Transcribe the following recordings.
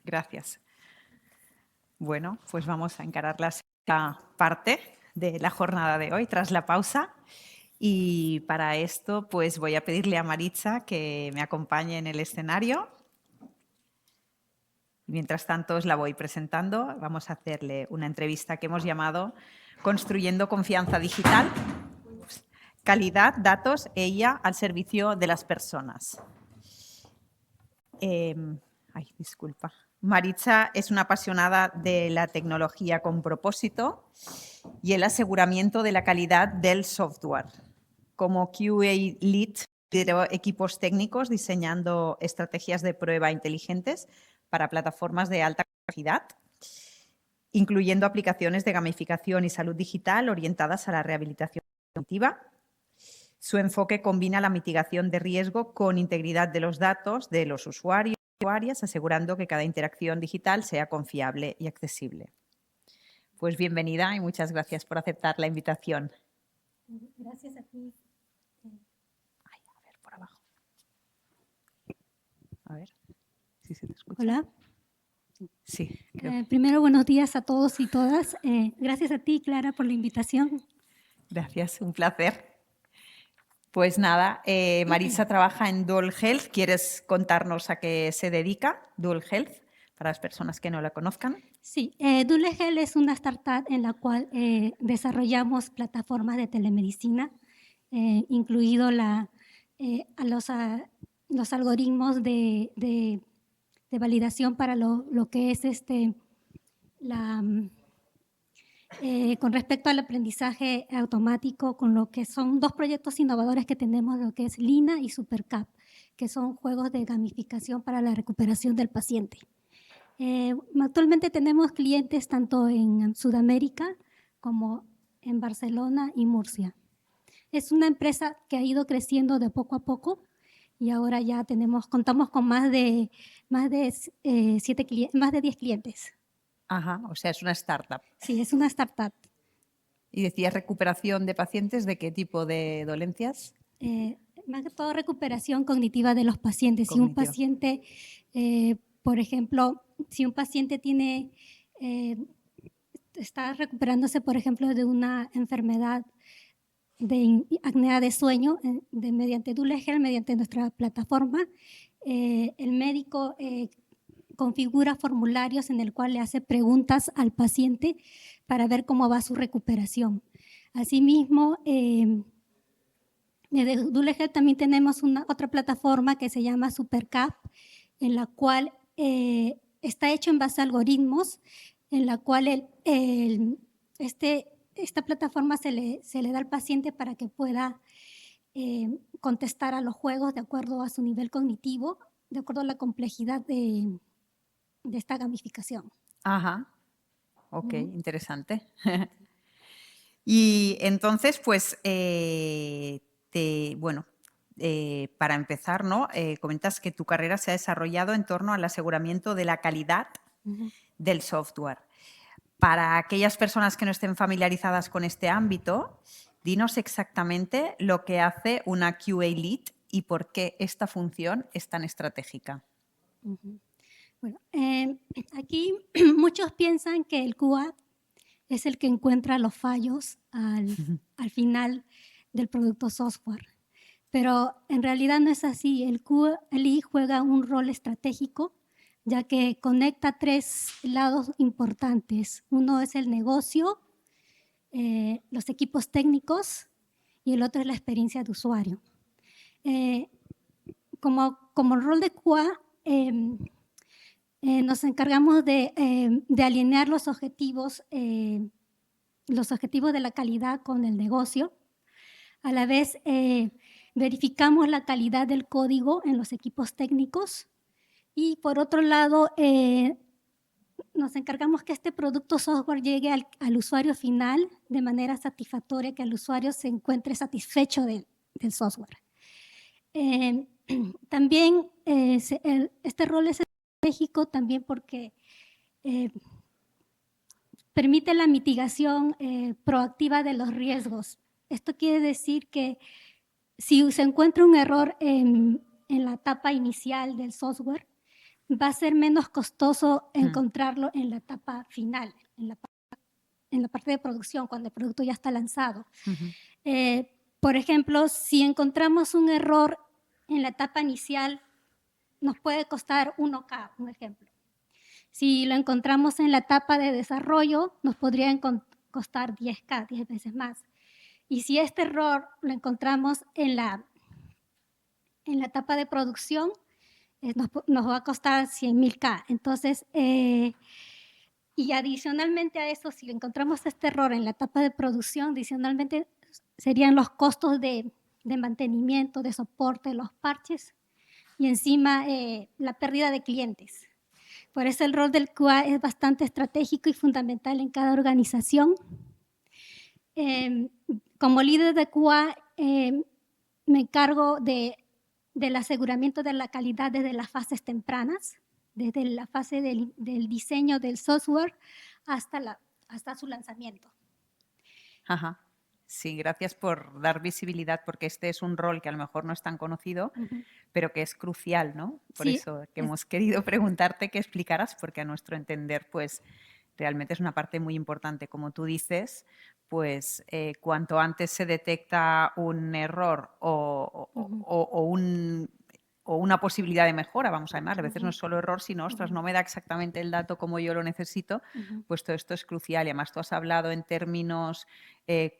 Gracias. Bueno, pues vamos a encarar la segunda parte de la jornada de hoy, tras la pausa. Y para esto, pues voy a pedirle a Maritza que me acompañe en el escenario. Mientras tanto, os la voy presentando. Vamos a hacerle una entrevista que hemos llamado Construyendo confianza digital, calidad, datos, ella al servicio de las personas. Disculpa. Maritza es una apasionada de la tecnología con propósito y el aseguramiento de la calidad del software. Como QA Lead, lideró equipos técnicos diseñando estrategias de prueba inteligentes para plataformas de alta capacidad, incluyendo aplicaciones de gamificación y salud digital orientadas a la rehabilitación cognitiva. Su enfoque combina la mitigación de riesgo con integridad de los datos de los usuarios y usuarias, asegurando que cada interacción digital sea confiable y accesible. Pues bienvenida y muchas gracias por aceptar la invitación. Gracias a ti. A ver, por abajo. A ver si se te escucha. Hola. Sí. Primero, buenos días a todos y todas. Gracias a ti, Clara, por la invitación. Gracias, un placer. Pues nada, Maritza trabaja en Dual Health. ¿Quieres contarnos a qué se dedica Dual Health para las personas que no la conozcan? Sí, Dual Health es una startup en la cual desarrollamos plataformas de telemedicina, incluido los algoritmos de validación para lo que es con respecto al aprendizaje automático, con lo que son dos proyectos innovadores que tenemos, lo que es Lina y Supercap, que son juegos de gamificación para la recuperación del paciente. Actualmente tenemos clientes tanto en Sudamérica como en Barcelona y Murcia. Es una empresa que ha ido creciendo de poco a poco y ahora ya contamos con más de 10 clientes. Ajá, o sea, es una startup. Sí, es una startup. ¿Y decías recuperación de pacientes de qué tipo de dolencias? Más que todo recuperación cognitiva de los pacientes. Cognitiva. Si un paciente, por ejemplo, si un paciente está recuperándose, por ejemplo, de una enfermedad de apnea de sueño, mediante Dual Health, mediante nuestra plataforma, el médico configura formularios en el cual le hace preguntas al paciente para ver cómo va su recuperación. Asimismo, de Dual Health también tenemos otra plataforma que se llama Supercap, en la cual está hecho en base a algoritmos, en la cual esta plataforma se le da al paciente para que pueda contestar a los juegos de acuerdo a su nivel cognitivo, de acuerdo a la complejidad de esta gamificación. Ajá, ok, interesante. Y entonces, pues, para empezar, ¿no? Comentas que tu carrera se ha desarrollado en torno al aseguramiento de la calidad del software. Para aquellas personas que no estén familiarizadas con este ámbito, dinos exactamente lo que hace una QA Lead y por qué esta función es tan estratégica. Bueno, aquí muchos piensan que el QA es el que encuentra los fallos al final del producto software. Pero en realidad no es así. El QA juega un rol estratégico, ya que conecta tres lados importantes. Uno es el negocio, los equipos técnicos y el otro es la experiencia de usuario. Como rol de QA, nos encargamos de alinear los objetivos de la calidad con el negocio. A la vez, verificamos la calidad del código en los equipos técnicos y, por otro lado, nos encargamos que este producto software llegue al usuario final de manera satisfactoria, que el usuario se encuentre satisfecho del software. También este rol es estratégico también porque permite la mitigación proactiva de los riesgos. Esto quiere decir que si se encuentra un error en la etapa inicial del software, va a ser menos costoso encontrarlo en la etapa final, en la parte de producción, cuando el producto ya está lanzado. Por ejemplo, si encontramos un error en la etapa inicial, nos puede costar 1K, un ejemplo. Si lo encontramos en la etapa de desarrollo, nos podría costar 10K, 10 veces más. Y si este error lo encontramos en la etapa de producción, nos va a costar 100.000K. Entonces, y adicionalmente a eso, si encontramos este error en la etapa de producción, adicionalmente serían los costos de mantenimiento, de soporte, los parches y encima la pérdida de clientes. Por eso el rol del QA es bastante estratégico y fundamental en cada organización. Como líder de QA, me encargo del aseguramiento de la calidad desde las fases tempranas, desde la fase del diseño del software hasta su lanzamiento. Ajá. Sí, gracias por dar visibilidad, porque este es un rol que a lo mejor no es tan conocido, pero que es crucial, ¿no? Por Sí, eso que hemos querido preguntarte que explicaras, porque a nuestro entender, pues realmente es una parte muy importante. Como tú dices, pues cuanto antes se detecta un error o una posibilidad de mejora, vamos a llamar, a veces no es solo error, sino, ostras, no me da exactamente el dato como yo lo necesito, pues todo esto es crucial. Y además tú has hablado en términos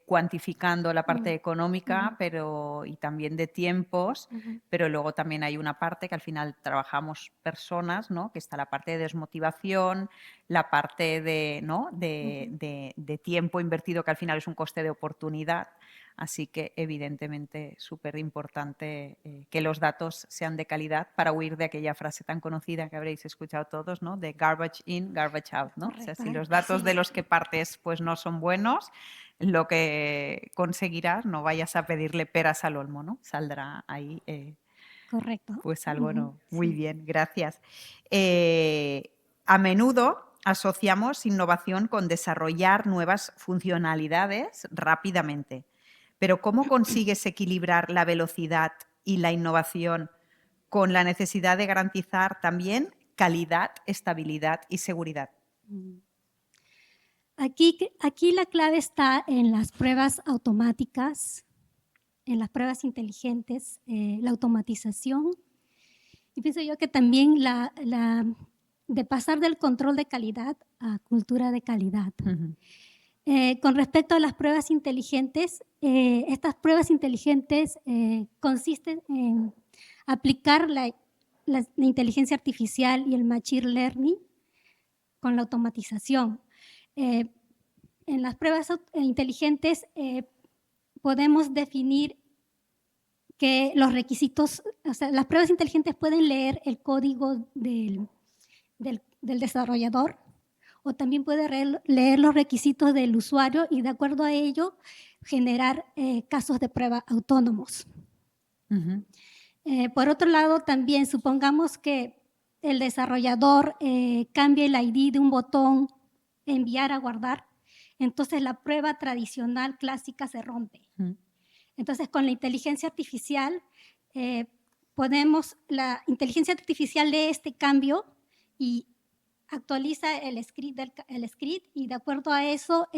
cuantificando la parte económica y también de tiempos, pero luego también hay una parte que al final trabajamos personas, ¿no? Que está la parte de desmotivación, la parte de tiempo invertido, que al final es un coste de oportunidad. Así que, evidentemente, súper importante que los datos sean de calidad para huir de aquella frase tan conocida que habréis escuchado todos, ¿no? De garbage in, garbage out, ¿no? O sea, si los datos de los que partes pues, no son buenos, lo que conseguirás, no vayas a pedirle peras al olmo, ¿no? Saldrá ahí correcto. Pues algo no. Muy bien, gracias. A menudo asociamos innovación con desarrollar nuevas funcionalidades rápidamente. Pero ¿cómo consigues equilibrar la velocidad y la innovación con la necesidad de garantizar también calidad, estabilidad y seguridad? Aquí la clave está en las pruebas automáticas, en las pruebas inteligentes, la automatización. Y pienso yo que también de pasar del control de calidad a cultura de calidad. Con respecto a las pruebas inteligentes, estas pruebas inteligentes consisten en aplicar la inteligencia artificial y el machine learning con la automatización. En las pruebas inteligentes podemos definir que los requisitos, o sea, las pruebas inteligentes pueden leer el código del desarrollador o también puede leer los requisitos del usuario y de acuerdo a ello generar casos de prueba autónomos. Por otro lado, también supongamos que el desarrollador cambie el ID de un botón enviar a guardar, entonces la prueba tradicional clásica se rompe. Entonces, con la inteligencia artificial, la inteligencia artificial lee este cambio y actualiza el script y de acuerdo a eso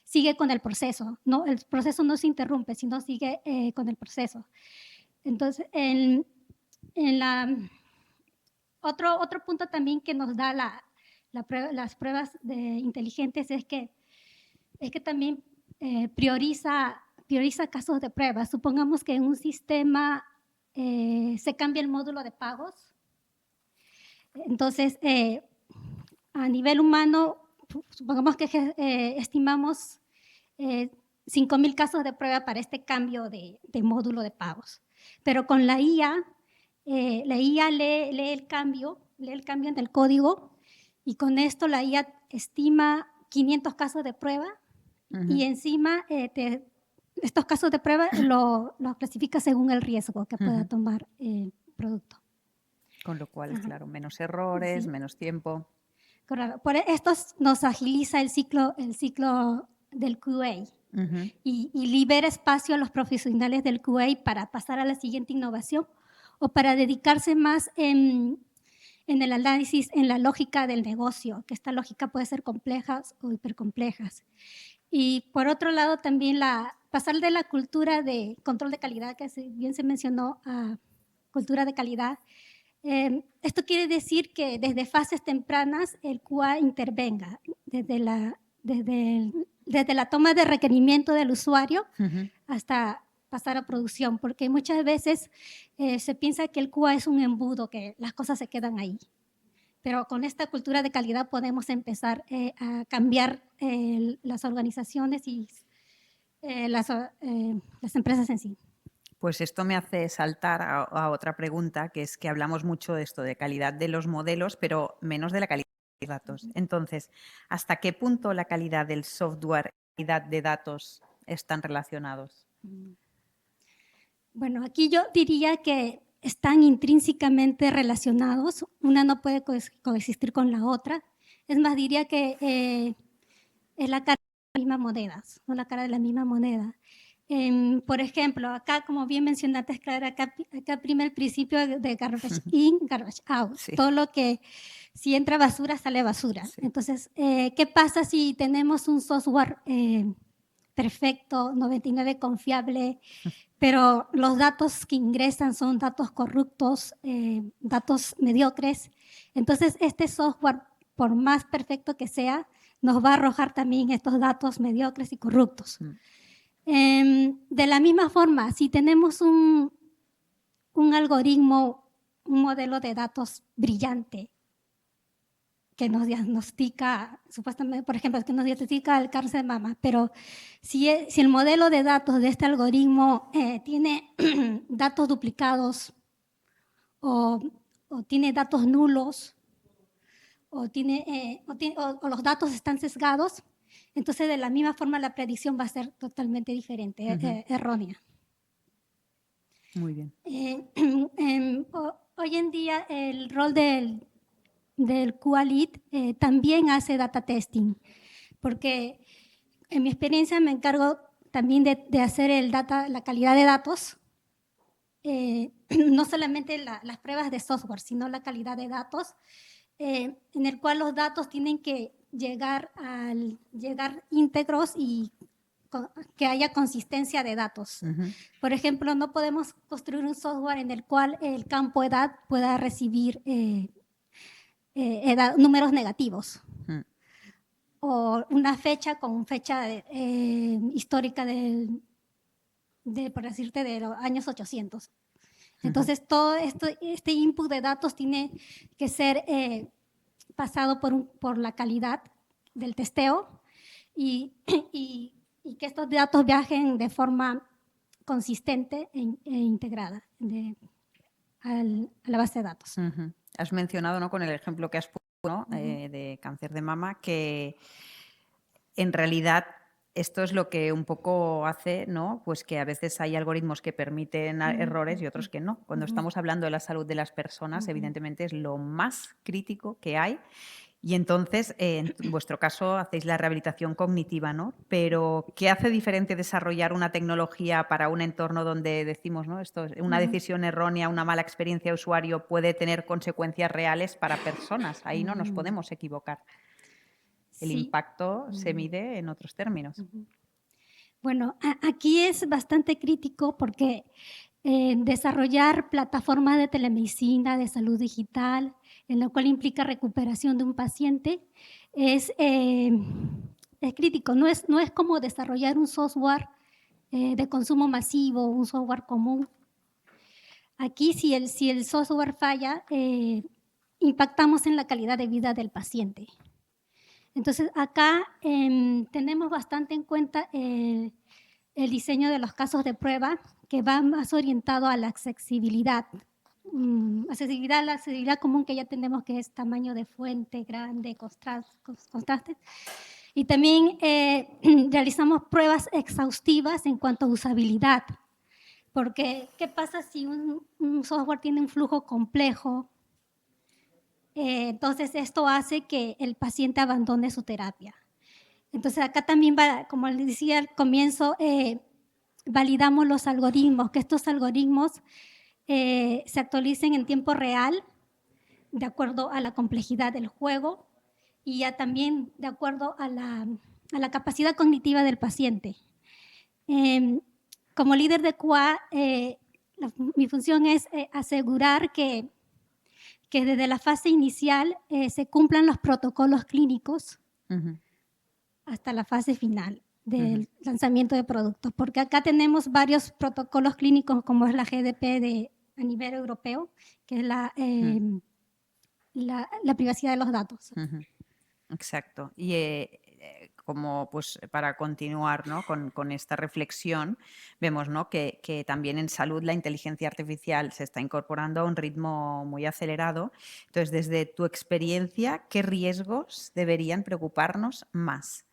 sigue con el proceso. ¿No? El proceso no se interrumpe, sino sigue con el proceso. Entonces, otro punto también que nos da las pruebas inteligentes es que también prioriza casos de prueba. Supongamos que en un sistema se cambia el módulo de pagos. Entonces, a nivel humano, supongamos que estimamos 5.000 casos de prueba para este cambio de módulo de pagos. Pero con la IA lee el cambio en el código y con esto la IA estima 500 casos de prueba y encima estos casos de prueba los clasifica según el riesgo que pueda tomar el producto. Con lo cual, claro, menos errores, sí, menos tiempo. Correcto. Por esto nos agiliza el ciclo del QA y libera espacio a los profesionales del QA para pasar a la siguiente innovación o para dedicarse más en en el análisis, en la lógica del negocio, que esta lógica puede ser compleja o hipercomplejas. Y por otro lado también pasar de la cultura de control de calidad, que bien se mencionó, a cultura de calidad. Esto quiere decir que desde fases tempranas el QA intervenga, desde la toma de requerimiento del usuario hasta pasar a producción, porque muchas veces se piensa que el QA es un embudo, que las cosas se quedan ahí. Pero con esta cultura de calidad podemos empezar a cambiar las organizaciones y las empresas en sí. Pues esto me hace saltar a otra pregunta, que es que hablamos mucho de esto, de calidad de los modelos, pero menos de la calidad de datos. Entonces, ¿hasta qué punto la calidad del software y la calidad de datos están relacionados? Bueno, aquí yo diría que están intrínsecamente relacionados. Una no puede coexistir con la otra. Es más, diría que es la cara de la misma moneda, no la cara de la misma moneda. Por ejemplo, acá, como bien mencionaste, Clara, acá prima el principio de garbage in, garbage out. Sí. Todo lo que, si entra basura, sale basura. Sí. Entonces, ¿qué pasa si tenemos un software perfecto, 99 confiable, pero los datos que ingresan son datos corruptos, datos mediocres? Entonces, este software, por más perfecto que sea, nos va a arrojar también estos datos mediocres y corruptos. De la misma forma, si tenemos un algoritmo, un modelo de datos brillante que nos diagnostica, supuestamente, por ejemplo, que nos diagnostica el cáncer de mama, pero si el modelo de datos de este algoritmo tiene datos duplicados o tiene datos nulos o los datos están sesgados, entonces de la misma forma la predicción va a ser totalmente diferente, errónea. Muy bien. Hoy en día el rol del QA Lead también hace data testing, porque en mi experiencia me encargo también de hacer la calidad de datos, no solamente las pruebas de software, sino la calidad de datos, en el cual los datos tienen que llegar íntegros y que haya consistencia de datos. Por ejemplo, no podemos construir un software en el cual el campo edad pueda recibir números negativos. O una fecha con fecha histórica por decirte, de los años 800. Entonces, todo este input de datos tiene que ser pasado por la calidad del testeo y que estos datos viajen de forma consistente e integrada a la base de datos. Has mencionado, ¿no?, con el ejemplo que has puesto, ¿no?, de cáncer de mama, que en realidad esto es lo que un poco hace, ¿no?, pues que a veces hay algoritmos que permiten errores y otros que no. Cuando estamos hablando de la salud de las personas, evidentemente es lo más crítico que hay. Y entonces, en vuestro caso, hacéis la rehabilitación cognitiva, ¿no? Pero, ¿qué hace diferente desarrollar una tecnología para un entorno donde decimos, ¿no?, una decisión errónea, una mala experiencia de usuario puede tener consecuencias reales para personas? Ahí no nos podemos equivocar. El impacto se mide en otros términos. Bueno, aquí es bastante crítico porque desarrollar plataformas de telemedicina, de salud digital, en lo cual implica recuperación de un paciente, es crítico. No es como desarrollar un software de consumo masivo, un software común. Aquí, si el software falla, impactamos en la calidad de vida del paciente. Entonces, acá tenemos bastante en cuenta el diseño de los casos de prueba, que va más orientado a la accesibilidad. La accesibilidad común que ya tenemos, que es tamaño de fuente, grande, contrastes. Y también realizamos pruebas exhaustivas en cuanto a usabilidad. Porque, ¿qué pasa si un software tiene un flujo complejo? Entonces, esto hace que el paciente abandone su terapia. Entonces, acá también, como les decía al comienzo, validamos los algoritmos, que estos algoritmos se actualicen en tiempo real de acuerdo a la complejidad del juego y ya también de acuerdo a la capacidad cognitiva del paciente. Como líder de QA, mi función es asegurar que desde la fase inicial se cumplan los protocolos clínicos hasta la fase final del lanzamiento de productos, porque acá tenemos varios protocolos clínicos como es la GDP a nivel europeo, que es la privacidad de los datos. Exacto. Y como pues para continuar, ¿no? con esta reflexión, vemos, ¿no? que también en salud la inteligencia artificial se está incorporando a un ritmo muy acelerado. Entonces, desde tu experiencia, ¿qué riesgos deberían preocuparnos más?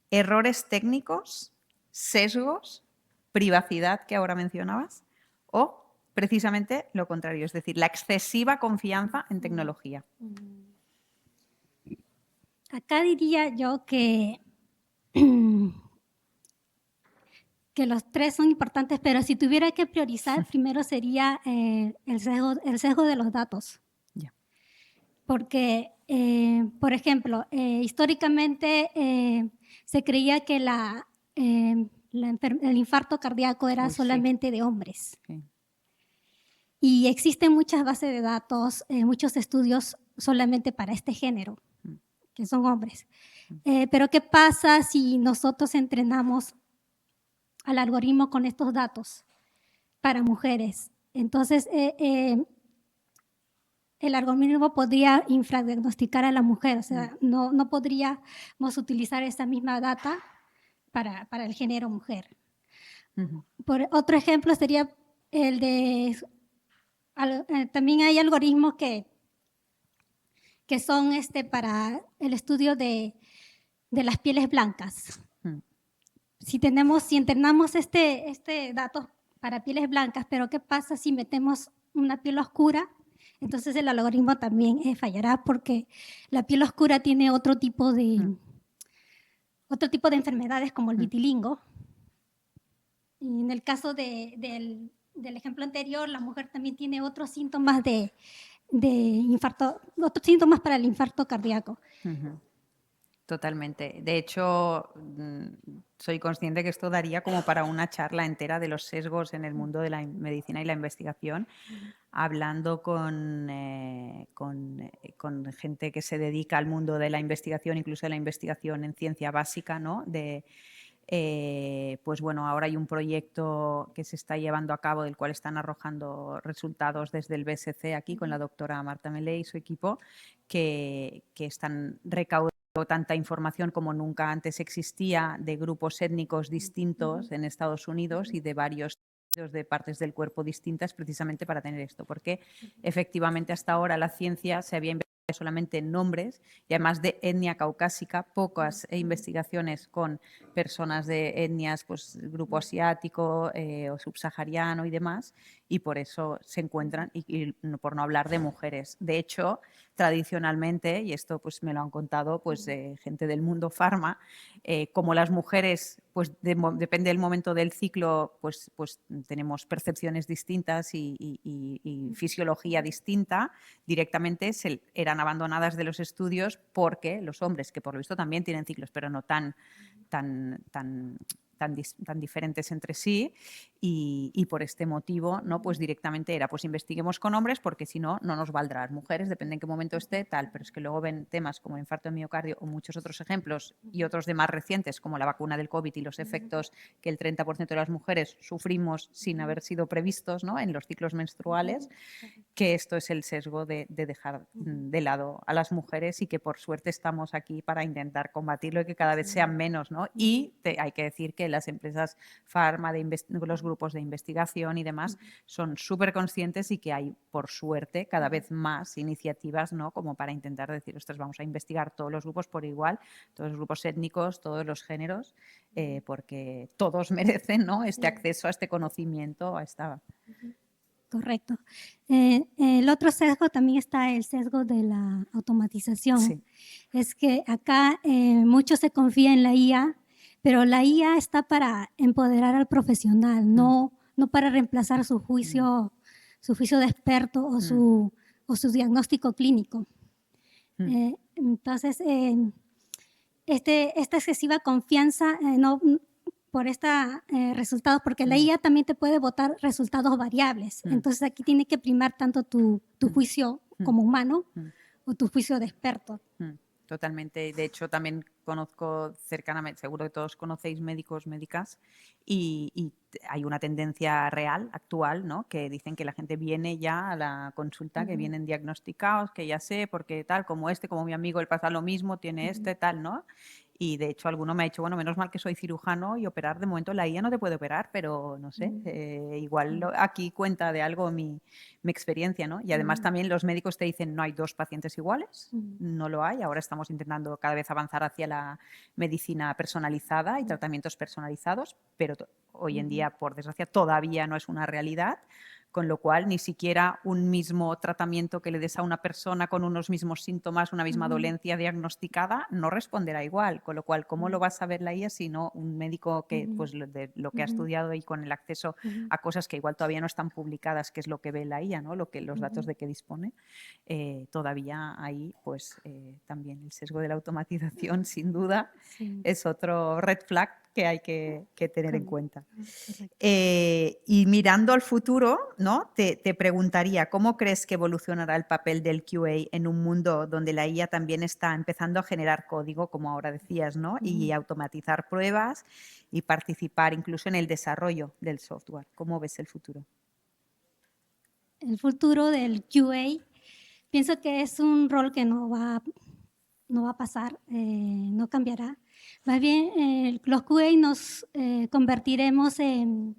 ¿Errores técnicos, sesgos, privacidad que ahora mencionabas? ¿O precisamente lo contrario, es decir, la excesiva confianza en tecnología? Acá diría yo que los tres son importantes, pero si tuviera que priorizar, primero sería el sesgo de los datos. Yeah. Porque, por ejemplo, históricamente se creía que el infarto cardíaco era solamente de hombres. Sí. Y existen muchas bases de datos, muchos estudios solamente para este género, que son hombres. Pero ¿qué pasa si nosotros entrenamos al algoritmo con estos datos para mujeres? Entonces, el algoritmo podría infradiagnosticar a la mujer, o sea, no podríamos utilizar esa misma data para el género mujer. Por otro ejemplo sería el de, también hay algoritmos que son para el estudio de las pieles blancas. Si entrenamos este dato para pieles blancas, pero ¿qué pasa si metemos una piel oscura? Entonces el algoritmo también fallará porque la piel oscura tiene otro tipo de enfermedades como el vitiligo. Y en el caso del ejemplo anterior, la mujer también tiene otros síntomas de infarto, otros síntomas para el infarto cardíaco. Totalmente. De hecho, soy consciente que esto daría como para una charla entera de los sesgos en el mundo de la medicina y la investigación, hablando con gente que se dedica al mundo de la investigación, incluso de la investigación en ciencia básica, ¿no? Pues bueno, ahora hay un proyecto que se está llevando a cabo del cual están arrojando resultados desde el BSC aquí con la doctora Marta Melé y su equipo, que están recaudando tanta información como nunca antes existía de grupos étnicos distintos en Estados Unidos y de varios de partes del cuerpo distintas precisamente para tener esto, porque efectivamente hasta ahora la ciencia se había investigado solamente en nombres y además de etnia caucásica, pocas investigaciones con personas de etnias, pues grupo asiático o subsahariano y demás, y por eso se encuentran, y por no hablar de mujeres. De hecho, tradicionalmente, y esto pues me lo han contado pues gente del mundo farma, como las mujeres, pues depende del momento del ciclo, pues tenemos percepciones distintas y fisiología distinta, directamente eran abandonadas de los estudios porque los hombres, que por lo visto también tienen ciclos, pero no tan diferentes entre sí, y por este motivo, ¿no? Pues directamente era, pues investiguemos con hombres porque si no, no nos valdrá. Las mujeres, depende en qué momento esté, tal, pero es que luego ven temas como el infarto de miocardio o muchos otros ejemplos y otros de más recientes, como la vacuna del COVID y los efectos que el 30% de las mujeres sufrimos sin haber sido previstos, ¿no? En los ciclos menstruales, que esto es el sesgo de dejar de lado a las mujeres y que por suerte estamos aquí para intentar combatirlo y que cada vez sean menos, ¿no? Y hay que decir que las empresas farma, los grupos de investigación y demás son súper conscientes y que hay, por suerte, cada vez más iniciativas, ¿no? Como para intentar decir, ostras, vamos a investigar todos los grupos por igual, todos los grupos étnicos, todos los géneros, porque todos merecen, ¿no? Este acceso a este conocimiento, a esta... Correcto. El otro sesgo también está el sesgo de la automatización. Sí. Es que acá mucho se confía en la IA, pero la IA está para empoderar al profesional, no para reemplazar su juicio de experto o o su diagnóstico clínico. Entonces, esta excesiva confianza por resultados, porque la IA también te puede botar resultados variables. Entonces, aquí tiene que primar tanto tu juicio como humano o tu juicio de experto. Totalmente. De hecho, también conozco cercanamente, seguro que todos conocéis médicos, médicas, y hay una tendencia real, actual, ¿no? Que dicen que la gente viene ya a la consulta, que vienen diagnosticados, que ya sé, porque tal, como mi amigo, él pasa lo mismo, tiene tal, ¿no? Y de hecho, alguno me ha dicho, bueno, menos mal que soy cirujano y operar, de momento la IA no te puede operar, pero no sé, igual aquí cuenta de algo mi experiencia, ¿no? Y además también los médicos te dicen, no hay dos pacientes iguales, no lo hay. Ahora estamos intentando cada vez avanzar hacia la medicina personalizada y tratamientos personalizados, pero hoy en día, por desgracia, todavía no es una realidad. Con lo cual, ni siquiera un mismo tratamiento que le des a una persona con unos mismos síntomas, una misma dolencia diagnosticada, no responderá igual. Con lo cual, ¿cómo lo va a saber la IA si no un médico que, pues, de lo que ha estudiado y con el acceso a cosas que igual todavía no están publicadas, que es lo que ve la IA, ¿no? Los datos de que dispone? Todavía ahí, pues, también el sesgo de la automatización, sin duda, es otro red flag que hay que tener en cuenta. Y mirando al futuro, ¿no? Te preguntaría, ¿cómo crees que evolucionará el papel del QA en un mundo donde la IA también está empezando a generar código, como ahora decías, ¿no? Y automatizar pruebas y participar incluso en el desarrollo del software? ¿Cómo ves el futuro? El futuro del QA, pienso que es un rol que no va a pasar, no cambiará. Más bien, los QA nos convertiremos en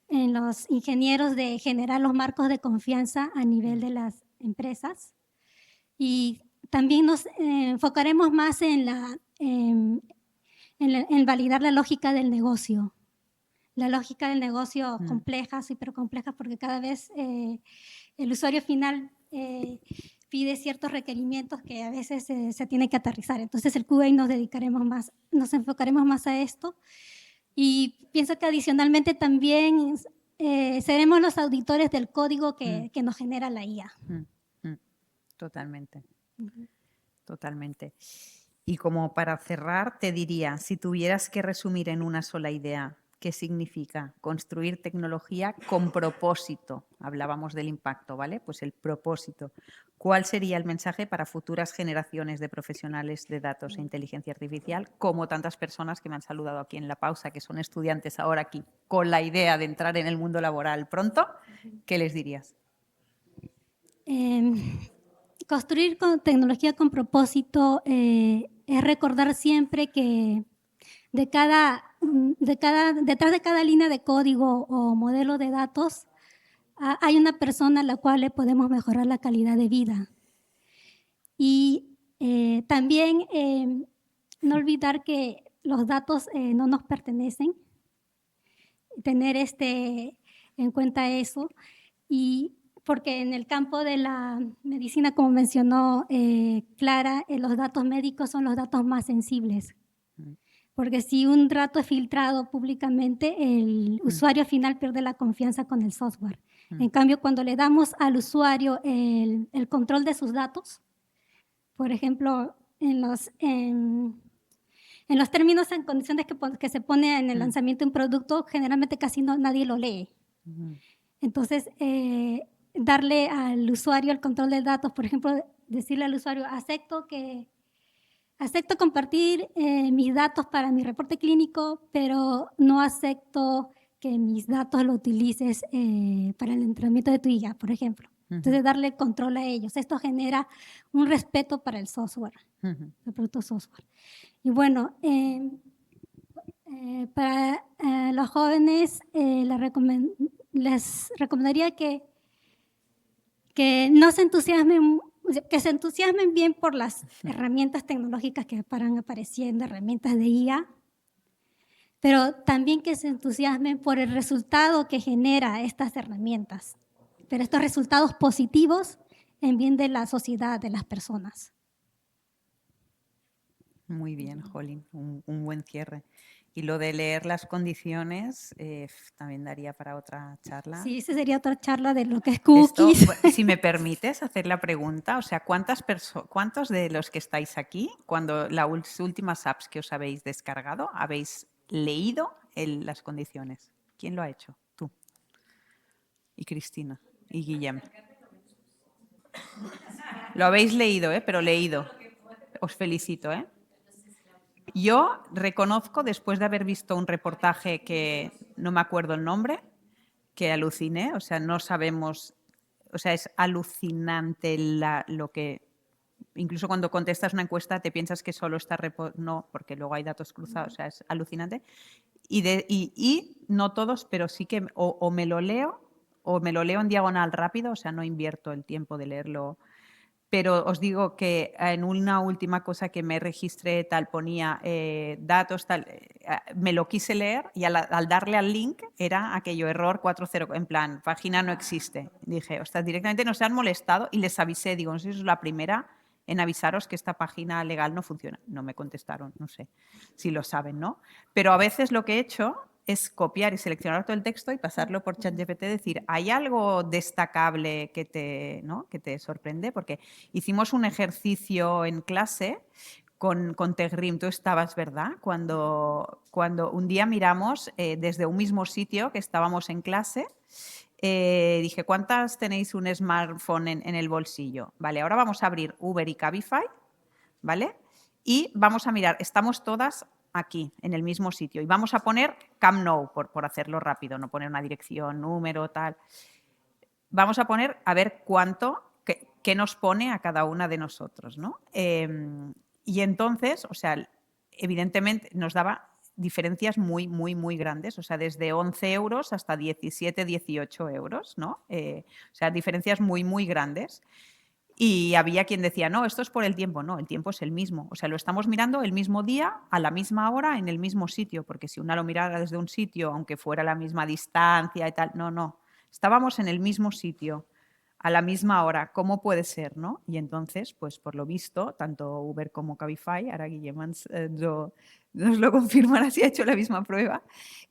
los ingenieros de generar los marcos de confianza a nivel de las empresas. Y también nos enfocaremos más en validar la lógica del negocio. La lógica del negocio compleja, súper compleja, porque cada vez el usuario final pide ciertos requerimientos que a veces se tiene que aterrizar. Entonces el QA nos enfocaremos más a esto. Y pienso que adicionalmente también seremos los auditores del código que nos genera la IA. Totalmente. Totalmente. Y como para cerrar, te diría, si tuvieras que resumir en una sola idea, ¿qué significa construir tecnología con propósito? Hablábamos del impacto, ¿vale? Pues el propósito. ¿Cuál sería el mensaje para futuras generaciones de profesionales de datos e inteligencia artificial, como tantas personas que me han saludado aquí en la pausa, que son estudiantes ahora aquí, con la idea de entrar en el mundo laboral pronto? ¿Qué les dirías? Construir con tecnología con propósito es recordar siempre que detrás de cada línea de código o modelo de datos hay una persona a la cual le podemos mejorar la calidad de vida. Y también no olvidar que los datos no nos pertenecen, tener en cuenta eso. Y porque en el campo de la medicina, como mencionó Clara, los datos médicos son los datos más sensibles. Porque si un dato es filtrado públicamente, el usuario final pierde la confianza con el software. En cambio, cuando le damos al usuario el control de sus datos, por ejemplo, en los términos en condiciones que se pone en el lanzamiento de un producto, generalmente casi nadie lo lee. Entonces, darle al usuario el control de datos, por ejemplo, decirle al usuario, acepto compartir mis datos para mi reporte clínico, pero no acepto que mis datos lo utilices para el entrenamiento de tu IA, por ejemplo. Entonces, darle control a ellos. Esto genera un respeto para el software, el producto software. Y bueno, para los jóvenes les recomendaría que no se entusiasmen, que se entusiasmen bien por las herramientas tecnológicas que van apareciendo, herramientas de IA, pero también que se entusiasmen por el resultado que genera estas herramientas, pero estos resultados positivos en bien de la sociedad, de las personas. Muy bien, Jolín, un buen cierre. Y lo de leer las condiciones también daría para otra charla. Sí, esa sería otra charla de lo que es Esto, cookies. si me permites hacer la pregunta, o sea, ¿cuántos de los que estáis aquí, cuando las últimas apps que os habéis descargado, habéis leído las condiciones? ¿Quién lo ha hecho? Tú. Y Cristina. Y Guillem. Lo habéis leído, pero leído. Os felicito, ¿eh? Yo reconozco, después de haber visto un reportaje que no me acuerdo el nombre, que aluciné, o sea, no sabemos, o sea, es alucinante lo que, incluso cuando contestas una encuesta te piensas que solo está, no, porque luego hay datos cruzados, o sea, es alucinante. Y no todos, pero sí que o me lo leo en diagonal rápido, o sea, no invierto el tiempo de leerlo. Pero os digo que en una última cosa que me registré, tal, ponía datos, tal, me lo quise leer y al darle al link era aquello, error 40, en plan, página no existe. Dije, ostras, directamente no se han molestado y les avisé, digo, no sé si es la primera en avisaros que esta página legal no funciona. No me contestaron, no sé si lo saben, ¿no? Pero a veces lo que he hecho es copiar y seleccionar todo el texto y pasarlo por ChatGPT, decir, ¿hay algo destacable que te, ¿no? que te sorprende? Porque hicimos un ejercicio en clase con Tegrim, tú estabas, ¿verdad? Cuando un día miramos desde un mismo sitio que estábamos en clase, dije, ¿cuántas tenéis un smartphone en el bolsillo? Vale, ahora vamos a abrir Uber y Cabify, ¿vale? Y vamos a mirar, estamos todas aquí, en el mismo sitio. Y vamos a poner Camp Nou, por hacerlo rápido, no poner una dirección, número, tal. Vamos a poner, a ver qué nos pone a cada una de nosotros, ¿no? Y entonces, o sea, evidentemente nos daba diferencias muy, muy, muy grandes, o sea, desde 11 euros hasta 17, 18 euros, ¿no? O sea, diferencias muy, muy grandes. Y había quien decía, no, esto es por el tiempo. No, el tiempo es el mismo. O sea, lo estamos mirando el mismo día, a la misma hora, en el mismo sitio. Porque si una lo mirara desde un sitio, aunque fuera la misma distancia y tal, no, no. Estábamos en el mismo sitio, a la misma hora. ¿Cómo puede ser, no? Y entonces, pues por lo visto, tanto Uber como Cabify, ahora Guillem nos lo confirmará si ha hecho la misma prueba,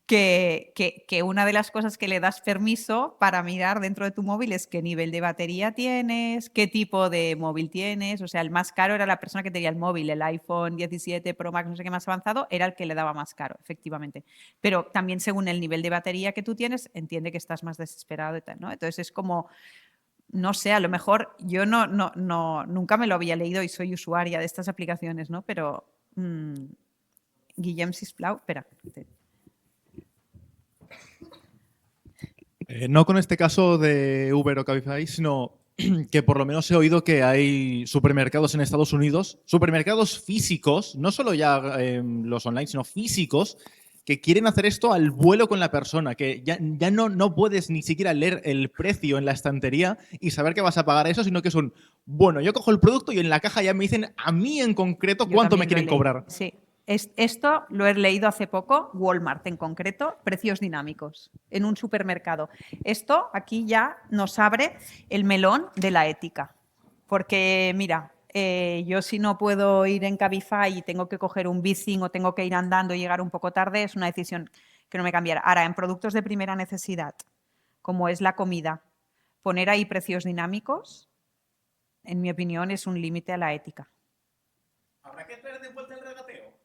que una de las cosas que le das permiso para mirar dentro de tu móvil es qué nivel de batería tienes, qué tipo de móvil tienes. O sea, el más caro era la persona que tenía el móvil, el iPhone 17 Pro Max, no sé qué más avanzado, era el que le daba más caro, efectivamente. Pero también según el nivel de batería que tú tienes, entiende que estás más desesperado y tal, ¿no? Entonces es como, no sé, a lo mejor yo nunca me lo había leído y soy usuaria de estas aplicaciones, ¿no? Pero, Guillem, sisplau, espera. No con este caso de Uber o Cabify, sino que por lo menos he oído que hay supermercados en Estados Unidos, supermercados físicos, no solo ya los online, sino físicos, que quieren hacer esto al vuelo con la persona, que ya no puedes ni siquiera leer el precio en la estantería y saber que vas a pagar eso, sino que es un, bueno, yo cojo el producto y en la caja ya me dicen a mí en concreto cuánto me quieren cobrar. Sí. Esto lo he leído hace poco, Walmart en concreto, precios dinámicos en un supermercado. Esto aquí ya nos abre el melón de la ética. Porque, mira, yo si no puedo ir en Cabify y tengo que coger un bici o tengo que ir andando y llegar un poco tarde, es una decisión que no me cambiará. Ahora, en productos de primera necesidad, como es la comida, poner ahí precios dinámicos, en mi opinión, es un límite a la ética. ¿Habrá que traer de vuelta el regateo?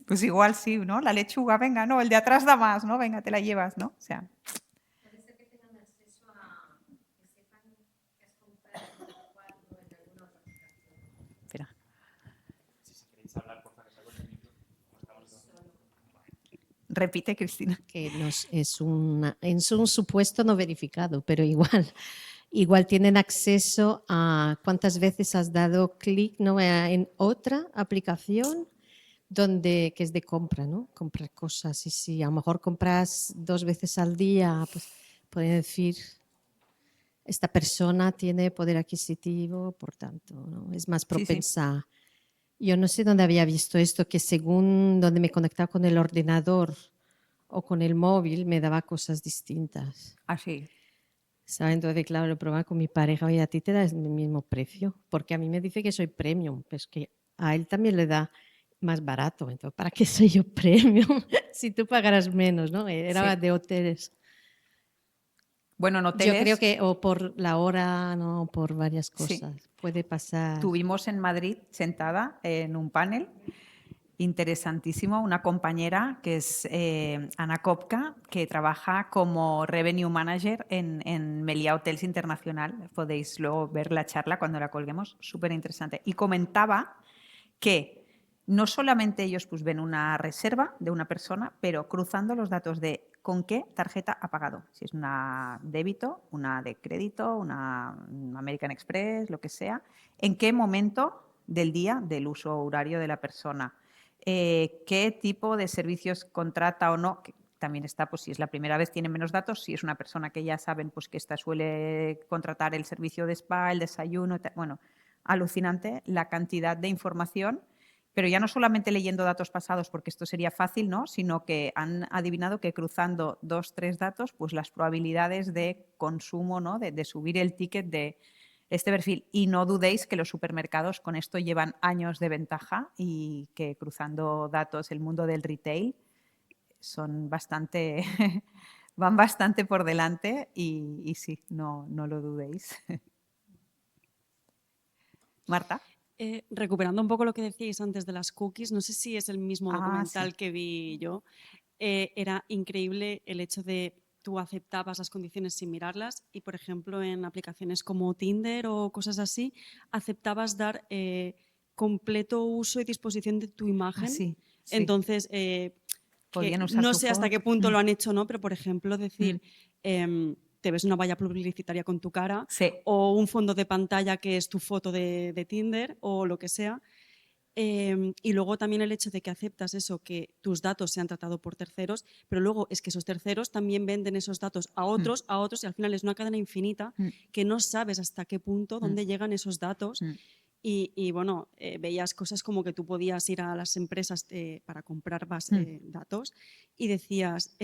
Pues igual sí, ¿no? La lechuga, venga, no, el de atrás da más, ¿no? Venga, te la llevas, ¿no? O sea. Puede ser que tengan acceso a que sepan que has comprado cuando en alguna otra aplicación. Espera. Si queréis hablar, por favor, Repite, Cristina. Que es un supuesto no verificado, pero igual tienen acceso a cuántas veces has dado clic, ¿no?, en otra aplicación que es de compra, ¿no? Comprar cosas. Y si a lo mejor compras 2 veces al día, pues pueden decir, esta persona tiene poder adquisitivo, por tanto, ¿no?, es más propensa. Sí. Yo no sé dónde había visto esto, que según donde me conectaba con el ordenador o con el móvil, me daba cosas distintas. Así. ¿Sabes? Entonces, claro, lo probaba con mi pareja. Oye, a ti te da el mismo precio, porque a mí me dice que soy premium, pues que a él también le da más barato. Entonces, ¿para qué soy yo premium? Si tú pagaras menos, ¿no? Era Sí. de hoteles. Bueno, en Yo hoteles creo que o por la hora, no, por varias Sí. cosas. Puede pasar. tuvimos en Madrid sentada en un panel interesantísimo una compañera que es Ana Kopka, que trabaja como Revenue Manager en Meliá Hotels Internacional. Podéis luego ver la charla cuando la colguemos, súper interesante. Y comentaba que no solamente ellos pues, ven una reserva de una persona, pero cruzando los datos de con qué tarjeta ha pagado. Si es una débito, una de crédito, una American Express, lo que sea. En qué momento del día, del uso horario de la persona. Qué tipo de servicios contrata o no. Que también está, pues si es la primera vez tiene menos datos, si es una persona que ya saben pues que esta suele contratar el servicio de spa, el desayuno, bueno, alucinante la cantidad de información, pero ya no solamente leyendo datos pasados, porque esto sería fácil, ¿no? Sino que han adivinado que cruzando 2, 3 datos, pues las probabilidades de consumo, ¿no? de subir el ticket de este perfil. Y no dudéis que los supermercados con esto llevan años de ventaja y que cruzando datos el mundo del retail son bastante, van bastante por delante y sí, no lo dudéis. Marta. Recuperando un poco lo que decíais antes de las cookies, no sé si es el mismo documental Sí. que vi yo. Era increíble el hecho de tú aceptabas las condiciones sin mirarlas y, por ejemplo, en aplicaciones como Tinder o cosas así, aceptabas dar completo uso y disposición de tu imagen. Sí. Entonces, podían usar no su sé hasta foto. qué punto lo han hecho, ¿no? Pero, por ejemplo, decir... te ves una valla publicitaria con tu cara Sí. o un fondo de pantalla que es tu foto de Tinder o lo que sea. Y luego también el hecho de que aceptas eso, que tus datos sean tratados por terceros, pero luego es que esos terceros también venden esos datos a otros y al final es una cadena infinita que no sabes hasta qué punto, dónde llegan esos datos. Y bueno, veías cosas como que tú podías ir a las empresas para comprar base de datos y decías,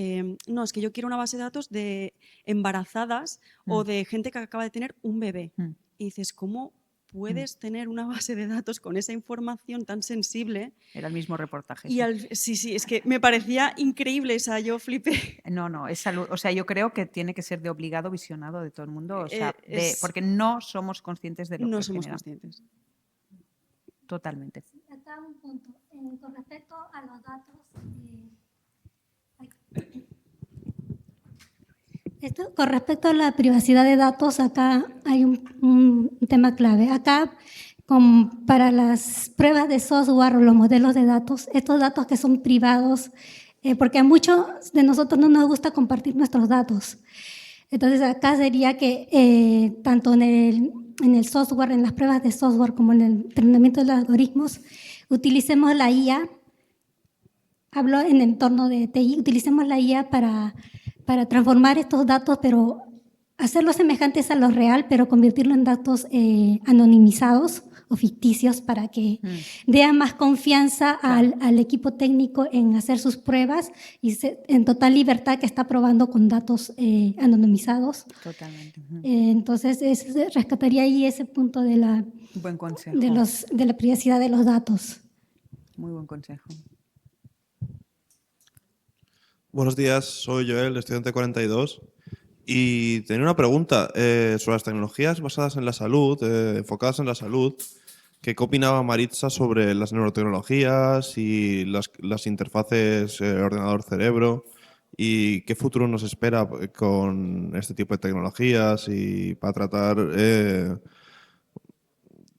no, es que yo quiero una base de datos de embarazadas o de gente que acaba de tener un bebé. Y dices, ¿cómo puedes tener una base de datos con esa información tan sensible? Era el mismo reportaje. Y sí, es que me parecía increíble, esa, yo flipé. No, es salud. O sea, yo creo que tiene que ser de obligado visionado de todo el mundo, o sea, porque no somos conscientes de lo que no somos genera. conscientes. Totalmente. Acá un punto. Con respecto a los datos, con respecto a la privacidad de datos, acá hay un tema clave. Acá, para las pruebas de software o los modelos de datos, estos datos que son privados, porque a muchos de nosotros no nos gusta compartir nuestros datos. Entonces, acá sería que tanto en el software, en las pruebas de software, como en el entrenamiento de los algoritmos, utilicemos la IA, hablo en el entorno de TI, utilicemos la IA para transformar estos datos, pero hacerlos semejantes a lo real, pero convertirlo en datos anonimizados o ficticios para que dé más confianza al equipo técnico en hacer sus pruebas y en total libertad que está probando con datos anonimizados. Totalmente. Entonces, rescataría ahí ese punto de la, Buen consejo. de la privacidad de los datos. Muy buen consejo. Buenos días, soy Joel, estudiante 42. Y tenía una pregunta sobre las tecnologías basadas en la salud, enfocadas en la salud. ¿Qué opinaba Maritza sobre las neurotecnologías y las interfaces ordenador-cerebro? ¿Y qué futuro nos espera con este tipo de tecnologías y para tratar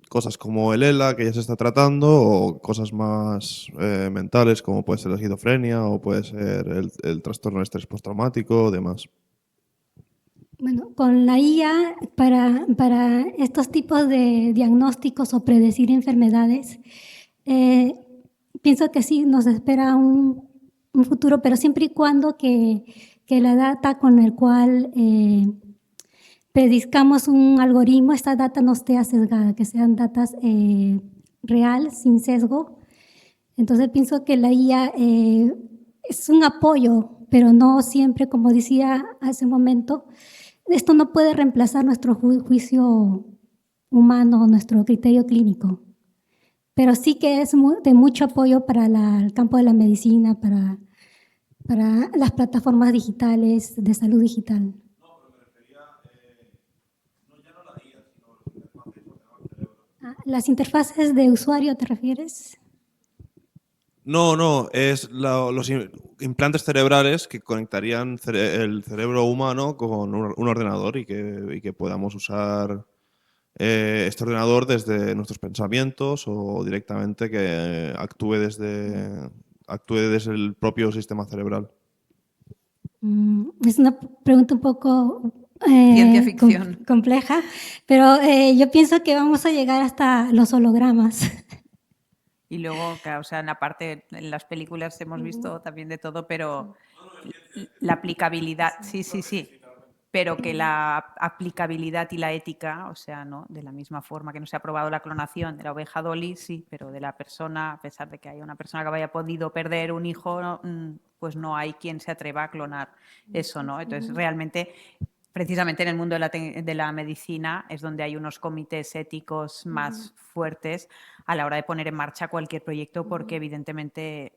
cosas como el ELA, que ya se está tratando, o cosas más mentales, como puede ser la esquizofrenia o puede ser el trastorno de estrés postraumático o demás? Bueno, con la IA, para estos tipos de diagnósticos o predecir enfermedades, pienso que sí nos espera un futuro, pero siempre y cuando que la data con el cual predizcamos un algoritmo, esta data no esté sesgada, que sean datas real, sin sesgo. Entonces pienso que la IA es un apoyo, pero no siempre, como decía hace un momento, esto no puede reemplazar nuestro juicio humano o nuestro criterio clínico. pero sí que es de mucho apoyo para el campo de la medicina, para las plataformas digitales, de salud digital. ¿Las interfaces de usuario te refieres? No, es los implantes cerebrales que conectarían el cerebro humano con un ordenador y que podamos usar este ordenador desde nuestros pensamientos o directamente que actúe desde el propio sistema cerebral. Es una pregunta un poco Ciencia ficción. compleja, pero yo pienso que vamos a llegar hasta los hologramas. Y luego, claro, o sea, en la parte, en las películas hemos visto también de todo, pero la aplicabilidad, sí, pero que la aplicabilidad y la ética, o sea, ¿no? De la misma forma que no se ha aprobado la clonación de la oveja Dolly, sí, pero de la persona, a pesar de que haya una persona que haya podido perder un hijo, ¿no? Pues no hay quien se atreva a clonar eso, ¿no? Entonces, realmente, precisamente en el mundo de la medicina es donde hay unos comités éticos más fuertes a la hora de poner en marcha cualquier proyecto, porque evidentemente,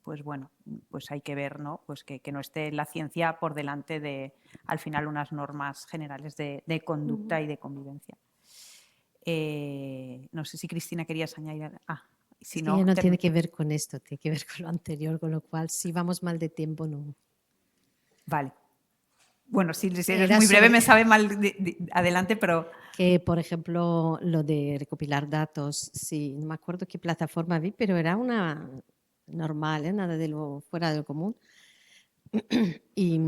pues bueno, pues hay que ver, ¿no? Pues que no esté la ciencia por delante de, al final, unas normas generales de conducta y de convivencia. No sé si Cristina querías añadir. Si Es no, que ya no tiene que ver con esto, tiene que ver con lo anterior, con lo cual si vamos mal de tiempo no. Vale. Bueno, si eres Era muy breve sobre- me sabe mal adelante, pero Que, por ejemplo, lo de recopilar datos, sí, no me acuerdo qué plataforma vi, pero era una normal, nada de lo fuera de lo común. Y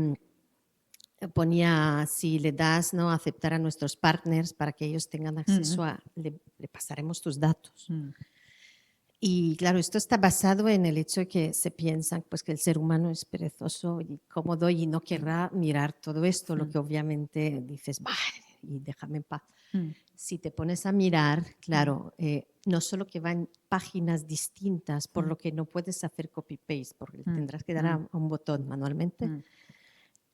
ponía, si le das, ¿no?, aceptar a nuestros partners para que ellos tengan acceso le pasaremos tus datos. Y claro, esto está basado en el hecho de que se piensan pues, que el ser humano es perezoso y cómodo y no querrá mirar todo esto, lo que obviamente dices, bah, y déjame en paz. Si te pones a mirar, claro, no solo que van páginas distintas, por lo que no puedes hacer copy-paste, porque tendrás que dar a un botón manualmente.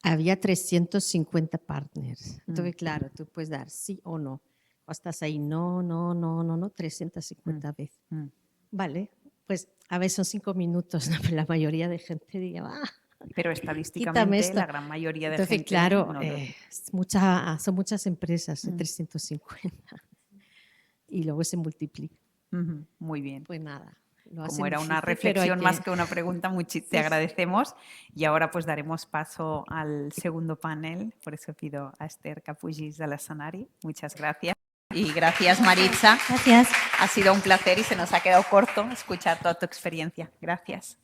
Había 350 partners. Entonces, claro, tú puedes dar sí o no. O estás ahí, no, 350 veces. Vale, pues a veces son 5 minutos, ¿no? Pero la mayoría de gente diría, pero quítame estadísticamente esto. la gran mayoría de Entonces, gente claro, no son muchas empresas, 350. Y luego se multiplica. Muy bien. Pues nada. Como era una reflexión más que una pregunta, te agradecemos. Y ahora pues daremos paso al segundo panel. Por eso pido a Esther Capugis de l'escenari. Muchas gracias. Y gracias, Maritza. Gracias. Ha sido un placer y se nos ha quedado corto escuchar toda tu experiencia. Gracias.